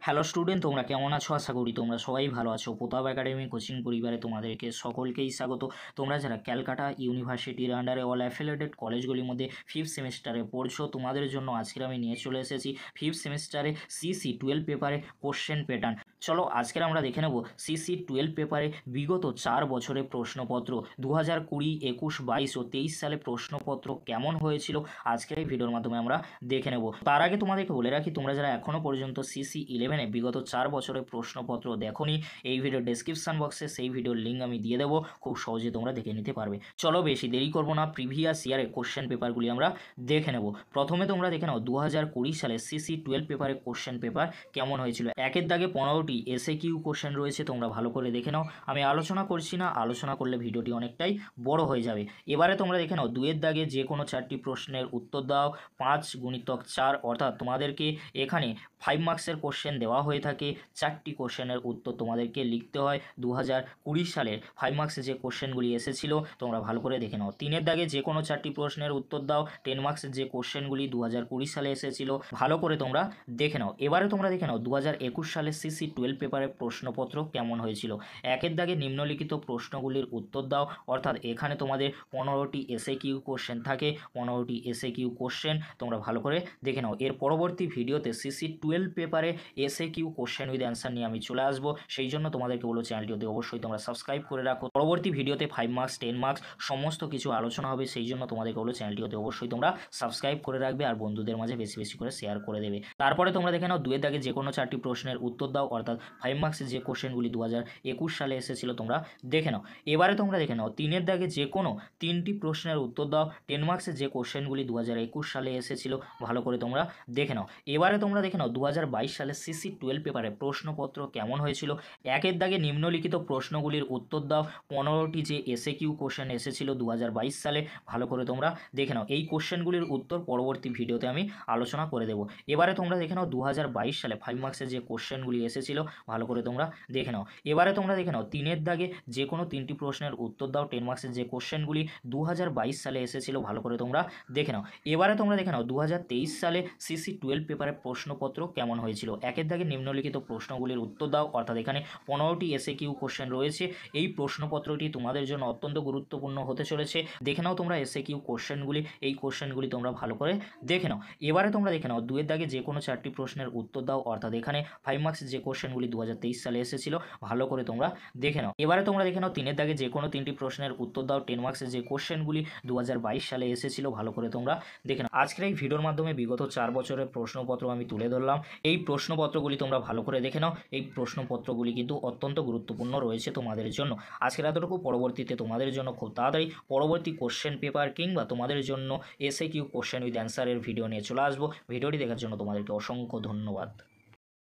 Hello student, তোমরা কেমন আছো? আশা করি তোমরা সবাই ভালো আছো। প্রতাপ একাডেমি কোচিং পরিবারে তোমাদেরকে সকলকেই স্বাগত। তোমরা যারা ক্যালকাটা ইউনিভার্সিটির আন্ডারে অল অ্যাফিলিয়েটেড কলেজগুলির মধ্যে ফিফথ সেমিস্টারে পড়ছো, তোমাদের জন্য আজকের আমি নিয়ে চলে এসেছি ফিফথ সেমিস্টারে সিসি 12 পেপারে কোশ্চেন প্যাটার্ন। চলো আজকের আমরা দেখে নেব সিসি 12 পেপারে বিগত 4 বছরের প্রশ্নপত্র 2020, 21, 22 ও 23 সালে প্রশ্নপত্র কেমন হয়েছিল আজকের এই ভিডিওর মাধ্যমে আমরা দেখে নেব। তার আগে তোমাদেরকে বলে রাখি, তোমরা যারা এখনও পর্যন্ত সিসি 11 বিগত 4 বছরের প্রশ্নপত্র দেখোনি, এই ভিডিও ডেসক্রিপশন বক্সে সেই ভিডিওর লিঙ্ক আমি দিয়ে দেবো, খুব সহজে তোমরা দেখে নিতে পারবে। চলো বেশি দেরি করবো না, প্রিভিয়াস ইয়ারে কোশ্চেন পেপারগুলি আমরা দেখে নেব। প্রথমে তোমরা দেখে নাও 2020 সালে সিসি 12 পেপারে কোশ্চেন পেপার কেমন হয়েছিল। একের দাগে 15টি এসএকিউ কোশ্চেন রয়েছে, তোমরা ভালো করে দেখে নাও। আমি আলোচনা করছি না, আলোচনা করলে ভিডিওটি অনেকটাই বড় হয়ে যাবে। এবারে তোমরা দেখে নাও 2 এর দাগে যে কোনো 4টি প্রশ্নের উত্তর দাও। 5 × 4 অর্থাৎ তোমাদেরকে এখানে 5 মার্কসের কোশ্চেন দেওয়া হয়ে থাকে। 4টি কোশ্চেনের উত্তর তোমাদেরকে লিখতে হয়। 2020 সালের 5 মার্কসে যে কোশ্চেনগুলি এসেছিল তোমরা ভালো করে দেখে নাও। 3 এর দাগে যে কোনো 4টি প্রশ্নের উত্তর দাও। 10 মার্কসের যে কোশ্চেনগুলি 2020 সালে এসেছিল ভালো করে তোমরা দেখে নাও। এবারে তোমরা দেখে নাও 2021 সালে সিসি 12 পেপারের প্রশ্নপত্র কেমন হয়েছিল। একের দাগে নিম্নলিখিত প্রশ্নগুলির উত্তর দাও। অর্থাৎ এখানে তোমাদের 15টি এসএকিউ কোশ্চেন থাকে। 15টি এসএকিউ কোশ্চেন তোমরা ভালো করে দেখে নাও। এর পরবর্তী ভিডিওতে সিসি 12 পেপারে এসএকিউ কোশ্চেন উইথ অ্যান্সার নিয়ে আমি চলে আসবো। সেই জন্য তোমাদেরকে বলো চ্যানেলটি অবশ্যই তোমরা সাবস্ক্রাইব করে রাখো। পরবর্তী ভিডিওতে 5 মার্কস, 10 মার্কস সমস্ত কিছু আলোচনা হবে, সেই জন্য তোমাদেরকে বলো চ্যানেলটি অবশ্যই তোমরা সাবস্ক্রাইব করে রাখবে আর বন্ধুদের মাঝে বেশি বেশি করে শেয়ার করে দেবে। তারপরে তোমরা দেখে নাও 2 এর দাগে যে কোনো 4টি প্রশ্নের উত্তর দাও। অর্থাৎ 5 মার্কসের যে কোশ্চেনগুলি 2021 সালে এসেছিল তোমরা দেখে নাও। এবারে তোমরা দেখে নাও 3 এর দাগে যে কোনো 3টি প্রশ্নের উত্তর দাও। 10 মার্কসের যে কোশ্চেনগুলি 2021 সালে এসেছিল ভালো করে তোমরা দেখে নাও। এবারে তোমরা দেখে নাও 2022 সালে সিসি 12 পেপারে প্রশ্নপত্র কেমন হয়েছিল। একের দাগে নিম্নলিখিত প্রশ্নগুলির উত্তর দাও। 15টি যে এসএকিউ কোশ্চেন এসেছিল 2022 সালে ভালো করে তোমরা দেখে নাও। এই কোশ্চেনগুলির উত্তর পরবর্তী ভিডিওতে আমি আলোচনা করে দেবো। এবারে তোমরা দেখে নাও 2022 সালে 5 মার্কসের যে কোশ্চেনগুলি এসেছিল ভালো করে তোমরা দেখে নাও। এবারে তোমরা দেখে নাও 3 এর দাগে যে কোনো 3টি প্রশ্নের উত্তর দাও। 10 মার্কসের যে কোশ্চেনগুলি 2022 সালে এসেছিল ভালো করে তোমরা দেখে নাও। এবারে তোমরা দেখে নাও 2023 সালে সিসি 12 পেপারে প্রশ্নপত্র কেমন হয়েছিল। একের দাগে নিম্নলিখিত প্রশ্নগুলির উত্তর দাও। অর্থাৎ এখানে 15টি এসএকিউ কোশ্চেন রয়েছে। এই প্রশ্নপত্রটি তোমাদের জন্য অত্যন্ত গুরুত্বপূর্ণ হতে চলেছে। দেখে নাও তোমরা এসএকিউ কোশ্চেনগুলি, এই কোশ্চেনগুলি তোমরা ভালো করে দেখে নাও। এবারে তোমরা দেখে নাও 2 এর দাগে যে কোনো 4টি প্রশ্নের উত্তর দাও। অর্থাৎ এখানে 5 মার্কসের যে কোশ্চেনগুলি 2023 সালে এসেছিল ভালো করে তোমরা দেখে নাও। এবারে তোমরা দেখে নাও 3 এর দাগে যে কোনো 3টি প্রশ্নের উত্তর দাও। 10 মার্কসের যে কোশ্চেনগুলি 2022 সালে এসেছিল ভালো করে তোমরা দেখে নাও। আজকের এই ভিডিওর মাধ্যমে বিগত 4 বছরের প্রশ্নপত্র আমি তুলে ধরলাম। এই প্রশ্নপত্রগুলি তোমরা ভালো করে দেখে নাও। এই প্রশ্নপত্রগুলি কিন্তু অত্যন্ত গুরুত্বপূর্ণ রয়েছে তোমাদের জন্য। আজকের এতটুকু, পরবর্তীতে তোমাদের জন্য খুব তাড়াতাড়ি পরবর্তী কোশ্চেন পেপার কিংবা তোমাদের জন্য এসএকিউ কোশ্চেন উইথ অ্যান্সারের ভিডিও নিয়ে চলে আসবো। ভিডিওটি দেখার জন্য তোমাদেরকে অসংখ্য ধন্যবাদ।